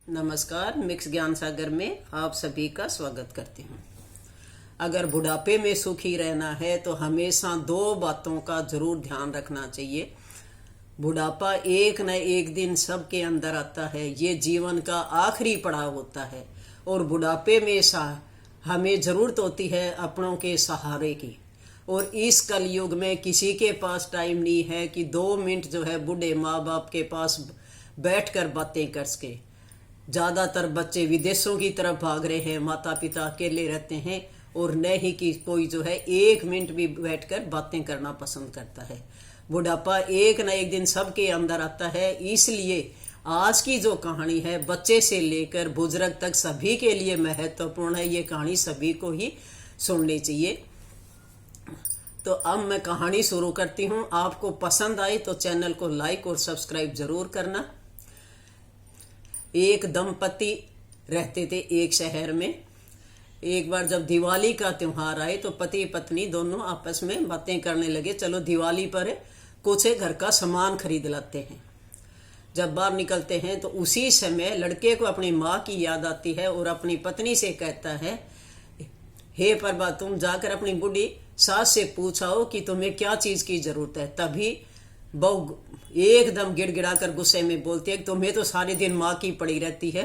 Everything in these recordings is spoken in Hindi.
नमस्कार। मिक्स ज्ञान सागर में आप सभी का स्वागत करती हूँ। अगर बुढ़ापे में सुखी रहना है तो हमेशा दो बातों का जरूर ध्यान रखना चाहिए। बुढ़ापा एक न एक दिन सबके अंदर आता है, ये जीवन का आखिरी पड़ाव होता है और बुढ़ापे में हमें ज़रूरत होती है अपनों के सहारे की। और इस कलयुग में किसी के पास टाइम नहीं है कि 2 मिनट जो है बूढ़े माँ बाप के पास बैठकर बातें कर सके। ज़्यादातर बच्चे विदेशों की तरफ भाग रहे हैं, माता पिता अकेले रहते हैं और न ही कि कोई जो है 1 मिनट भी बैठकर बातें करना पसंद करता है। बुढ़ापा एक न एक दिन सबके अंदर आता है, इसलिए आज की जो कहानी है बच्चे से लेकर बुजुर्ग तक सभी के लिए महत्वपूर्ण है। ये कहानी सभी को ही सुननी चाहिए। तो अब मैं कहानी शुरू करती हूँ। आपको पसंद आई तो चैनल को लाइक और सब्सक्राइब जरूर करना। एक दंपति रहते थे एक शहर में। एक बार जब दिवाली का त्योहार आए तो पति पत्नी दोनों आपस में बातें करने लगे, चलो दिवाली पर कुछ घर का सामान खरीद लाते हैं। जब बाहर निकलते हैं तो उसी समय लड़के को अपनी माँ की याद आती है और अपनी पत्नी से कहता है, हे प्रभा, तुम जाकर अपनी बूढ़ी सास से पूछाओ कि तुम्हें क्या चीज की जरूरत है। तभी बहू एकदम गिड़गिड़ा कर गुस्से में बोलती है कि तुम्हें तो सारे दिन माँ की पड़ी रहती है,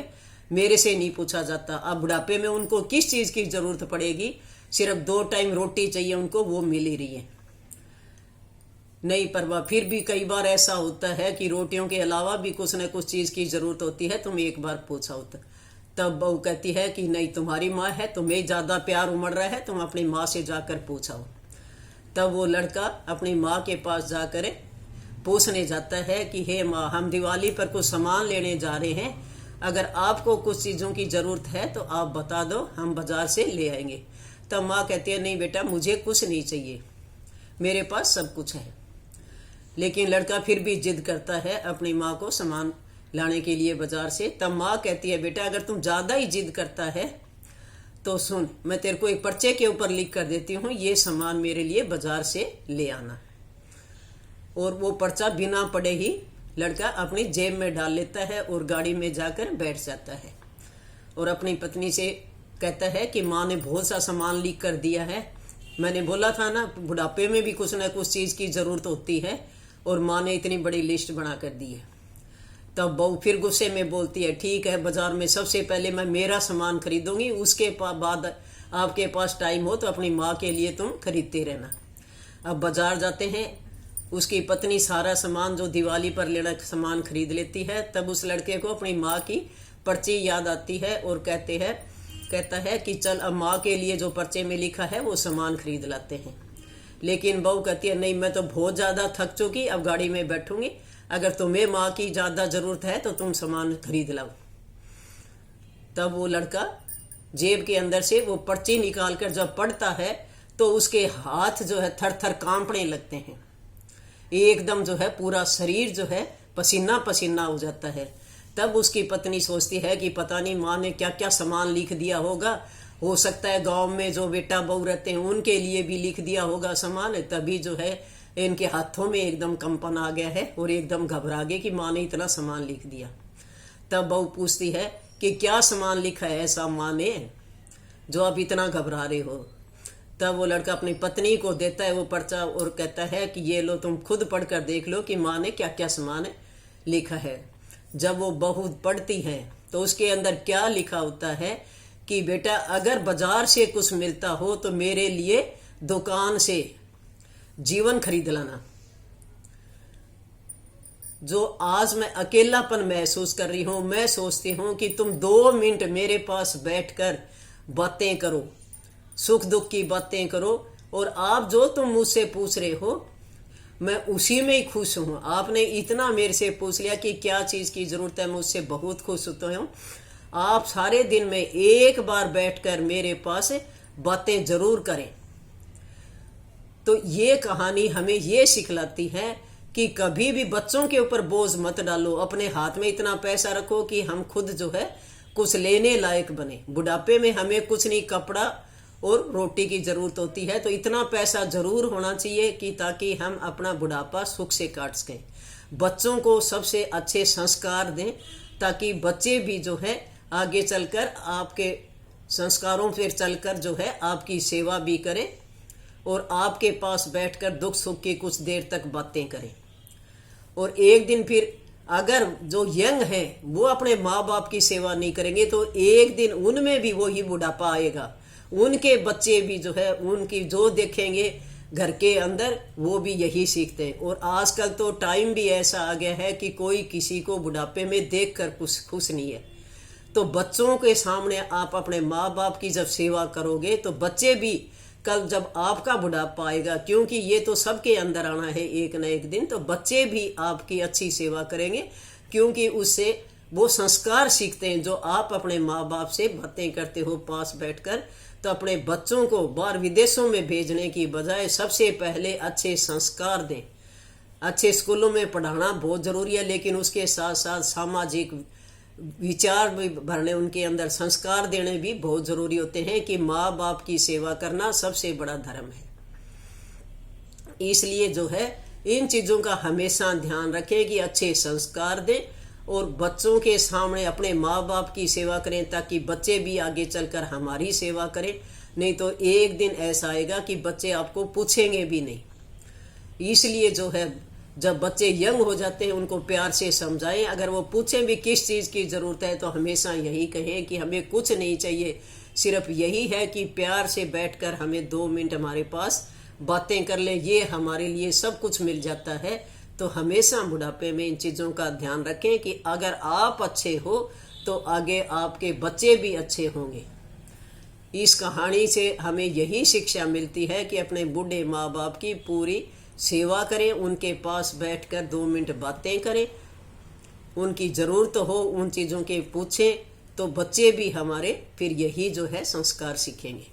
मेरे से नहीं पूछा जाता। अब बुढ़ापे में उनको किस चीज की जरूरत पड़ेगी, सिर्फ 2 टाइम रोटी चाहिए उनको, वो मिल ही रही है। नहीं परवाह, फिर भी कई बार ऐसा होता है कि रोटियों के अलावा भी कुछ न कुछ चीज की जरूरत होती है, तुम एक बार पूछा होता। तब बहू कहती है कि नहीं, तुम्हारी माँ है, तुम्हें ज्यादा प्यार उमड़ रहा है, तुम अपनी माँ से जाकर पूछाओ। तब वो लड़का अपनी माँ के पास जाकर पूछने जाता है कि हे माँ, हम दिवाली पर कुछ सामान लेने जा रहे हैं, अगर आपको कुछ चीज़ों की ज़रूरत है तो आप बता दो, हम बाजार से ले आएंगे। तब माँ कहती है, नहीं बेटा, मुझे कुछ नहीं चाहिए, मेरे पास सब कुछ है। लेकिन लड़का फिर भी जिद करता है अपनी माँ को सामान लाने के लिए बाजार से। तब माँ कहती है, बेटा अगर तुम ज़्यादा ही जिद करता है तो सुन, मैं तेरे को एक पर्चे के ऊपर लिख कर देती हूँ, ये सामान मेरे लिए बाजार से ले आना। और वो पर्चा बिना पढ़े ही लड़का अपनी जेब में डाल लेता है और गाड़ी में जाकर बैठ जाता है और अपनी पत्नी से कहता है कि माँ ने बहुत सा सामान लिख कर दिया है, मैंने बोला था ना बुढ़ापे में भी कुछ न कुछ चीज़ की ज़रूरत होती है और माँ ने इतनी बड़ी लिस्ट बना कर दी है। तब बहू फिर गुस्से में बोलती है, ठीक है, बाजार में सबसे पहले मैं मेरा सामान खरीदूंगी, उसके बाद आपके पास टाइम हो तो अपनी माँ के लिए तुम खरीदते रहना। अब बाजार जाते हैं, उसकी पत्नी सारा सामान जो दिवाली पर लेना सामान खरीद लेती है। तब उस लड़के को अपनी माँ की पर्ची याद आती है और कहता है कि चल अब माँ के लिए जो पर्चे में लिखा है वो सामान खरीद लाते हैं। लेकिन बहू कहती है, नहीं, मैं तो बहुत ज़्यादा थक चुकी, अब गाड़ी में बैठूंगी, अगर तुम्हें माँ की ज़्यादा ज़रूरत है तो तुम सामान खरीद लाओ। तब वो लड़का जेब के अंदर से वो पर्ची निकाल कर जब पढ़ता है तो उसके हाथ जो है थर थर कांपने लगते हैं, एकदम जो है पूरा शरीर जो है पसीना पसीना हो जाता है। तब उसकी पत्नी सोचती है कि पता नहीं माँ ने क्या क्या सामान लिख दिया होगा, हो सकता है गांव में जो बेटा बहू रहते हैं उनके लिए भी लिख दिया होगा सामान। तभी जो है इनके हाथों में एकदम कंपन आ गया है और एकदम घबरा गए कि माँ ने इतना सामान लिख दिया। तब बहू पूछती है कि क्या सामान लिखा है ऐसा माँ ने जो आप इतना घबरा रहे हो। तब वो लड़का अपनी पत्नी को देता है वो पर्चा और कहता है कि ये लो, तुम खुद पढ़कर देख लो कि माँ ने क्या क्या सामान लिखा है। जब वो बहू पढ़ती है तो उसके अंदर क्या लिखा होता है कि बेटा अगर बाजार से कुछ मिलता हो तो मेरे लिए दुकान से जीवन खरीद लाना। जो आज मैं अकेलापन महसूस कर रही हूं, मैं सोचती हूं कि तुम 2 मिनट मेरे पास बैठकर बातें करो, सुख दुख की बातें करो, और आप जो तुम मुझसे पूछ रहे हो मैं उसी में ही खुश हूँ। आपने इतना मेरे से पूछ लिया कि क्या चीज़ की ज़रूरत है, मैं उससे बहुत खुश होता हूँ। आप सारे दिन में एक बार बैठकर मेरे पास बातें जरूर करें। तो ये कहानी हमें ये सिखलाती है कि कभी भी बच्चों के ऊपर बोझ मत डालो, अपने हाथ में इतना पैसा रखो कि हम खुद जो है कुछ लेने लायक बने। बुढ़ापे में हमें कुछ नहीं, कपड़ा और रोटी की जरूरत होती है, तो इतना पैसा जरूर होना चाहिए कि ताकि हम अपना बुढ़ापा सुख से काट सकें। बच्चों को सबसे अच्छे संस्कार दें ताकि बच्चे भी जो है आगे चलकर आपके संस्कारों पर चलकर जो है आपकी सेवा भी करें और आपके पास बैठकर दुख सुख की कुछ देर तक बातें करें। और एक दिन फिर अगर जो यंग है वो अपने माँ बाप की सेवा नहीं करेंगे तो एक दिन उनमें भी वही बुढ़ापा आएगा। उनके बच्चे भी जो है उनकी जो देखेंगे घर के अंदर वो भी यही सीखते हैं। और आजकल तो टाइम भी ऐसा आ गया है कि कोई किसी को बुढ़ापे में देखकर खुश नहीं है। तो बच्चों के सामने आप अपने माँ बाप की जब सेवा करोगे तो बच्चे भी कल जब आपका बुढ़ापा आएगा, क्योंकि ये तो सबके अंदर आना है एक न एक दिन, तो बच्चे भी आपकी अच्छी सेवा करेंगे क्योंकि उससे वो संस्कार सीखते हैं जो आप अपने माँ बाप से बातें करते हो पास बैठकर। तो अपने बच्चों को बाहर विदेशों में भेजने की बजाय सबसे पहले अच्छे संस्कार दें। अच्छे स्कूलों में पढ़ाना बहुत ज़रूरी है, लेकिन उसके साथ साथ सामाजिक विचार भी भरने, उनके अंदर संस्कार देने भी बहुत ज़रूरी होते हैं कि माँ बाप की सेवा करना सबसे बड़ा धर्म है। इसलिए जो है इन चीज़ों का हमेशा ध्यान रखें कि अच्छे संस्कार दें और बच्चों के सामने अपने माँ बाप की सेवा करें ताकि बच्चे भी आगे चलकर हमारी सेवा करें। नहीं तो एक दिन ऐसा आएगा कि बच्चे आपको पूछेंगे भी नहीं। इसलिए जो है जब बच्चे यंग हो जाते हैं उनको प्यार से समझाएं। अगर वो पूछें भी किस चीज़ की ज़रूरत है तो हमेशा यही कहें कि हमें कुछ नहीं चाहिए, सिर्फ यही है कि प्यार से बैठकर हमें 2 मिनट हमारे पास बातें कर लें, ये हमारे लिए सब कुछ मिल जाता है। तो हमेशा बुढ़ापे में इन चीज़ों का ध्यान रखें कि अगर आप अच्छे हो तो आगे आपके बच्चे भी अच्छे होंगे। इस कहानी से हमें यही शिक्षा मिलती है कि अपने बूढ़े माँ बाप की पूरी सेवा करें, उनके पास बैठकर 2 मिनट बातें करें, उनकी ज़रूरत हो उन चीज़ों के पूछें, तो बच्चे भी हमारे फिर यही जो है संस्कार सीखेंगे।